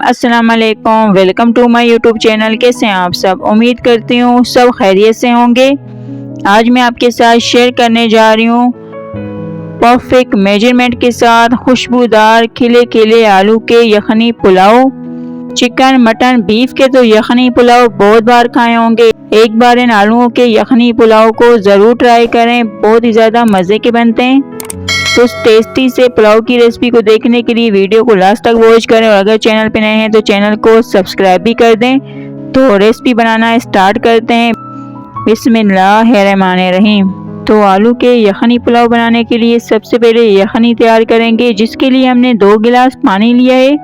अस्सलाम वालेकुम, welcome to my YouTube channel. कैसे हैं आप सब? उम्मीद करती हूँ सब खैरियत से होंगे। आज मैं आपके साथ शेयर करने जा रही हूँ परफेक्ट मेजरमेंट के साथ खुशबूदार खिले खिले आलू के यखनी पुलाव। चिकन, मटन, बीफ के तो यखनी पुलाव बहुत बार खाए होंगे। एक बार इन आलूओं के यखनी पुलाव को ज़रूर ट्राई करें, बहुत ही ज़्यादा मज़े के बनते हैं। तो उस टेस्टी से पुलाव की रेसिपी को देखने के लिए वीडियो को लास्ट तक वॉच करें और अगर चैनल पे नए हैं तो चैनल को सब्सक्राइब भी कर दें। तो रेसिपी बनाना स्टार्ट करते हैं। बिस्मिल्लाहिर्रहमानिर्रहीम। तो आलू के यखनी पुलाव बनाने के लिए सबसे पहले यखनी तैयार करेंगे, जिसके लिए हमने 2 गिलास पानी लिया है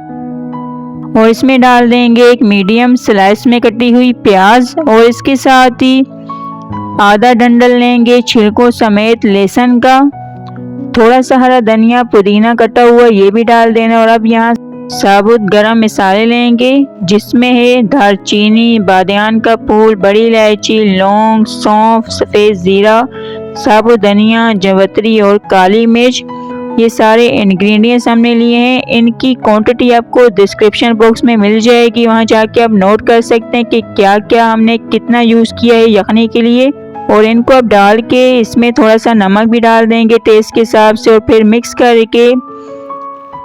और इसमें डाल देंगे एक मीडियम स्लाइस में कटी हुई प्याज और इसके साथ ही आधा डंडल लेंगे छिलकों समेत लहसुन का। थोड़ा सा हरा धनिया, पुदीना कटा हुआ ये भी डाल देना। और अब यहाँ साबुत गरम मसाले लेंगे, जिसमें है दालचीनी, बादियान का फूल, बड़ी इलायची, लौंग, सौंफ, सफ़ेद ज़ीरा, साबुत धनिया, जवतरी और काली मिर्च। ये सारे इंग्रेडिएंट्स हमने लिए हैं। इनकी क्वांटिटी आपको डिस्क्रिप्शन बॉक्स में मिल जाएगी, वहाँ जाके आप नोट कर सकते हैं कि क्या क्या हमने कितना यूज़ किया है यखनी के लिए। और इनको अब डाल के इसमें थोड़ा सा नमक भी डाल देंगे टेस्ट के हिसाब से और फिर मिक्स करके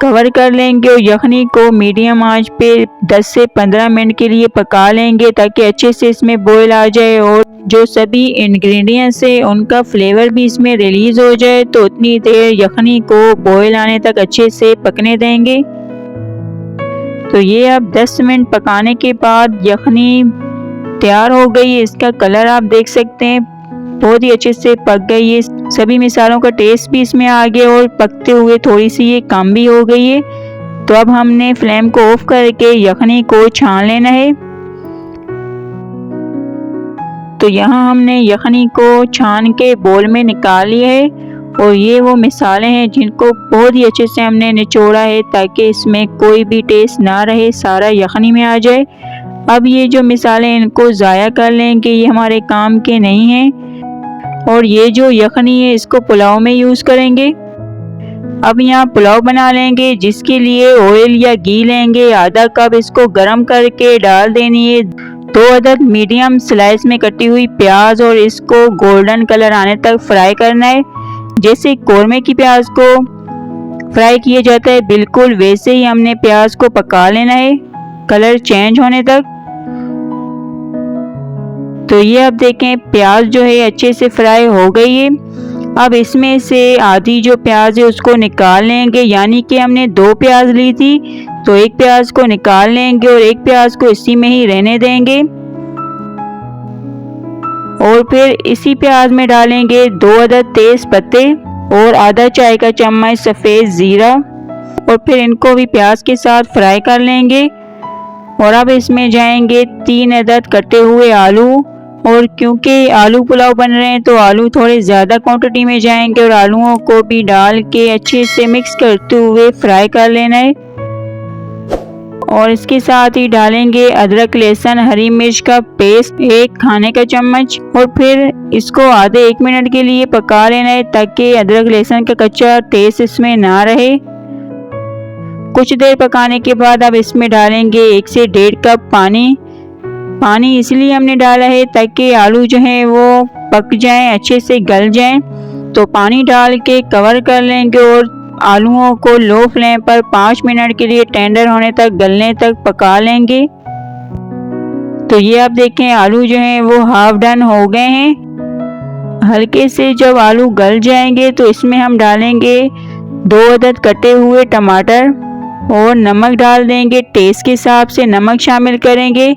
कवर कर लेंगे और यखनी को मीडियम आंच पे 10 से 15 मिनट के लिए पका लेंगे, ताकि अच्छे से इसमें बॉयल आ जाए और जो सभी इंग्रेडिएंट्स है उनका फ्लेवर भी इसमें रिलीज हो जाए। तो उतनी देर यखनी को बॉयल आने तक अच्छे से पकने देंगे। तो ये अब 10 मिनट पकाने के बाद यखनी तैयार हो गई है। इसका कलर आप देख सकते हैं, बहुत ही अच्छे से पक गई है। सभी मसालों का टेस्ट भी इसमें आ गया और पकते हुए थोड़ी सी ये कम भी हो गई है। तो अब हमने फ्लेम को ऑफ करके यखनी को छान लेना है। तो यहाँ हमने यखनी को छान के बोल में निकाल लिया है और ये वो मसाले हैं जिनको बहुत ही अच्छे से हमने निचोड़ा है, ताकि इसमें कोई भी टेस्ट ना रहे, सारा यखनी में आ जाए। अब ये जो मसाले इनको ज़ाया कर लेंगे, ये हमारे काम के नहीं हैं। और ये जो यखनी है इसको पुलाव में यूज़ करेंगे। अब यहाँ पुलाव बना लेंगे, जिसके लिए ऑयल या घी लेंगे आधा कप। इसको गरम करके डाल देनी है 2 अदद मीडियम स्लाइस में कटी हुई प्याज और इसको गोल्डन कलर आने तक फ्राई करना है। जैसे कौरमे की प्याज को फ्राई किया जाता है, बिल्कुल वैसे ही हमने प्याज को पका लेना है, कलर चेंज होने तक। तो ये अब देखें प्याज जो है अच्छे से फ्राई हो गई है। अब इसमें से आधी जो प्याज है उसको निकाल लेंगे, यानी कि हमने 2 प्याज ली थी तो एक प्याज को निकाल लेंगे और एक प्याज को इसी में ही रहने देंगे। और फिर इसी प्याज में डालेंगे 2 अदद तेज पत्ते और आधा चाय का चम्मच सफ़ेद ज़ीरा और फिर इनको भी प्याज के साथ फ्राई कर लेंगे। और अब इसमें जाएंगे 3 अदद कटे हुए आलू। और क्योंकि आलू पुलाव बन रहे हैं तो आलू थोड़े ज़्यादा क्वांटिटी में जाएंगे और आलूओं को भी डाल के अच्छे से मिक्स करते हुए फ्राई कर लेना है। और इसके साथ ही डालेंगे अदरक, लहसुन, हरी मिर्च का पेस्ट 1 खाने का चम्मच और फिर इसको आधे 1 मिनट के लिए पका लेना है, ताकि अदरक लहसुन का कच्चा टेस्ट इसमें ना रहे। कुछ देर पकाने के बाद अब इसमें डालेंगे 1 से 1.5 कप पानी। पानी इसलिए हमने डाला है ताकि आलू जो है वो पक जाएं, अच्छे से गल जाएं। तो पानी डाल के कवर कर लेंगे और आलूओं को लो फ्लेम पर 5 मिनट के लिए टेंडर होने तक, गलने तक पका लेंगे। तो ये आप देखें आलू जो हैं वो हाफ डन हो गए हैं। हल्के से जब आलू गल जाएंगे तो इसमें हम डालेंगे 2 अदद कटे हुए टमाटर और नमक डाल देंगे, टेस्ट के हिसाब से नमक शामिल करेंगे।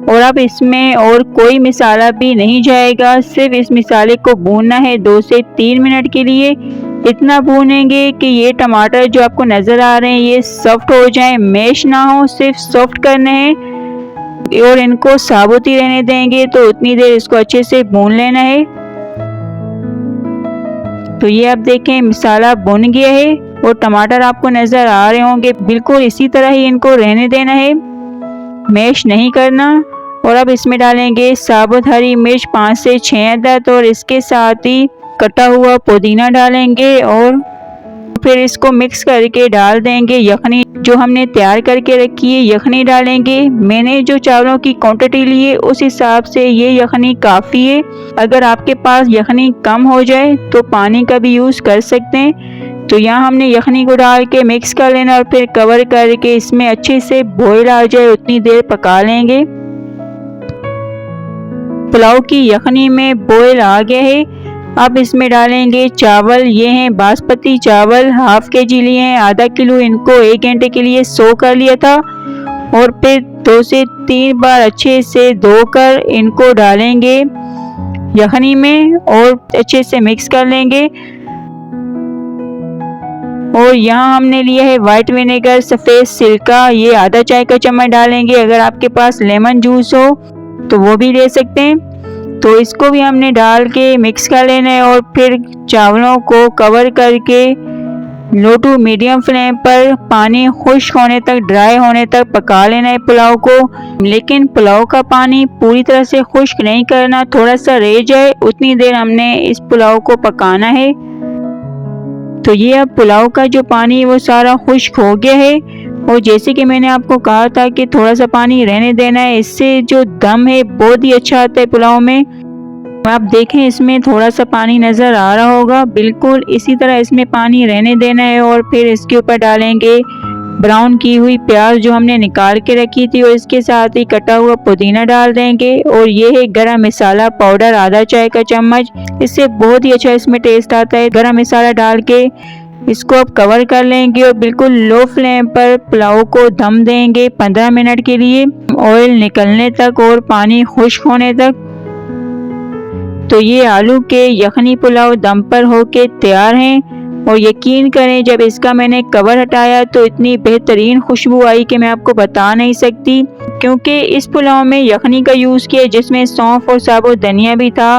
और अब इसमें और कोई मसाला भी नहीं जाएगा, सिर्फ इस मसाले को भूनना है 2 से 3 मिनट के लिए। इतना भूनेंगे कि ये टमाटर जो आपको नज़र आ रहे हैं ये सॉफ्ट हो जाएं, मैश ना हो, सिर्फ सॉफ्ट करने हैं और इनको साबुत ही रहने देंगे। तो उतनी देर इसको अच्छे से भून लेना है। तो ये आप देखें मसाला भुन गया है और टमाटर आपको नज़र आ रहे होंगे, बिल्कुल इसी तरह ही इनको रहने देना है, मैश नहीं करना। और अब इसमें डालेंगे साबुत हरी मिर्च 5 से 6 अदद और इसके साथ ही कटा हुआ पुदीना डालेंगे और फिर इसको मिक्स करके डाल देंगे यखनी जो हमने तैयार करके रखी है, यखनी डालेंगे। मैंने जो चावलों की क्वांटिटी ली है उस हिसाब से ये यखनी काफ़ी है। अगर आपके पास यखनी कम हो जाए तो पानी का भी यूज़ कर सकते हैं। तो यहाँ हमने यखनी को डाल के मिक्स कर लेना और फिर कवर करके इसमें अच्छे से बॉईल आ जाए उतनी देर पका लेंगे। पुलाव की यखनी में बॉईल आ गया है। अब इसमें डालेंगे चावल। ये हैं बासमती चावल, हाफ केजी लिए हैं, आधा किलो। इनको 1 घंटे के लिए सो कर लिया था और फिर 2 से 3 बार अच्छे से धोकर इनको डालेंगे यखनी में और अच्छे से मिक्स कर लेंगे। और यहाँ हमने लिया है वाइट विनेगर, सफ़ेद सिरका, ये आधा चाय का चम्मच डालेंगे। अगर आपके पास लेमन जूस हो तो वो भी ले सकते हैं। तो इसको भी हमने डाल के मिक्स कर लेना है और फिर चावलों को कवर करके लो टू मीडियम फ्लेम पर पानी खुश्क होने तक, ड्राई होने तक पका लेना है पुलाव को। लेकिन पुलाव का पानी पूरी तरह से खुश्क नहीं करना, थोड़ा सा रह जाए उतनी देर हमने इस पुलाव को पकाना है। तो ये अब पुलाव का जो पानी वो सारा खुश्क हो गया है। और जैसे कि मैंने आपको कहा था कि थोड़ा सा पानी रहने देना है, इससे जो दम है बहुत ही अच्छा आता है पुलाव में। आप देखें इसमें थोड़ा सा पानी नज़र आ रहा होगा, बिल्कुल इसी तरह इसमें पानी रहने देना है। और फिर इसके ऊपर डालेंगे ब्राउन की हुई प्याज जो हमने निकाल के रखी थी और इसके साथ ही कटा हुआ पुदीना डाल देंगे। और ये है गरम मसाला पाउडर, आधा चाय का चम्मच। इससे बहुत ही अच्छा इसमें टेस्ट आता है। गरम मसाला डाल के इसको अब कवर कर लेंगे और बिल्कुल लो फ्लेम पर पुलाव को दम देंगे 15 मिनट के लिए, ऑयल निकलने तक और पानी खुश्क होने तक। तो ये आलू के यखनी पुलाव दम पर होके तैयार हैं। और यकीन करें जब इसका मैंने कवर हटाया तो इतनी बेहतरीन खुशबू आई कि मैं आपको बता नहीं सकती। क्योंकि इस पुलाव में यखनी का यूज़ किया जिसमें सौंफ और साबुत धनिया भी था।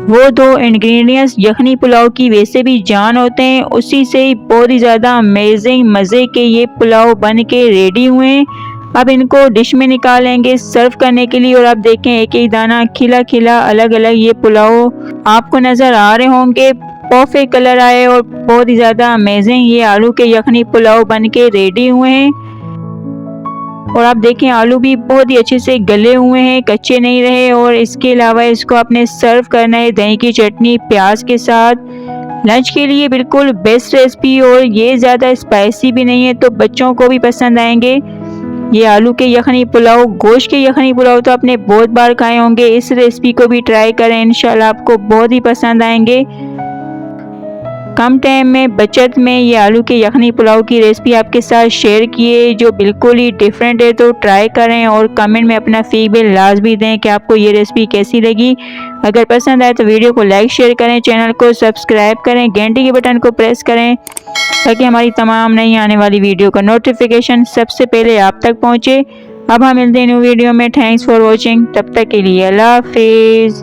वो 2 इंग्रेडिएंट्स यखनी पुलाव की वैसे भी जान होते हैं, उसी से ही बहुत ही ज़्यादा अमेजिंग मज़े के ये पुलाव बन के रेडी हुए हैं। अब इनको डिश में निकालेंगे सर्व करने के लिए। और आप देखें एक एक दाना खिला खिला अलग अलग ये पुलाव आपको नज़र आ रहे होंगे। परफेक्ट कलर आए और बहुत ही ज़्यादा अमेजिंग ये आलू के यखनी पुलाव बन के रेडी हुए हैं। और आप देखें आलू भी बहुत ही अच्छे से गले हुए हैं, कच्चे नहीं रहे। और इसके अलावा इसको आपने सर्व करना है दही की चटनी प्याज के साथ। लंच के लिए बिल्कुल बेस्ट रेसिपी और ये ज़्यादा स्पाइसी भी नहीं है तो बच्चों को भी पसंद आएंगे। ये आलू के यखनी पुलाव, गोश्त के यखनी पुलाव तो आपने बहुत बार खाए होंगे। इस रेसिपी को भी ट्राई करें, इंशाल्लाह आपको बहुत ही पसंद आएंगे। कम टाइम में बचत में ये आलू के यखनी पुलाव की रेसिपी आपके साथ शेयर किए जो बिल्कुल ही डिफरेंट है। तो ट्राई करें और कमेंट में अपना फीडबैक लाजमी दें कि आपको ये रेसिपी कैसी लगी। अगर पसंद आए तो वीडियो को लाइक शेयर करें, चैनल को सब्सक्राइब करें, घंटी के बटन को प्रेस करें ताकि हमारी तमाम नई आने वाली वीडियो का नोटिफिकेशन सबसे पहले आप तक पहुँचे। अब हम मिलते हैं न्यू वीडियो में। Thanks for watching. तब तक के लिए अल्लाह हाफिज़।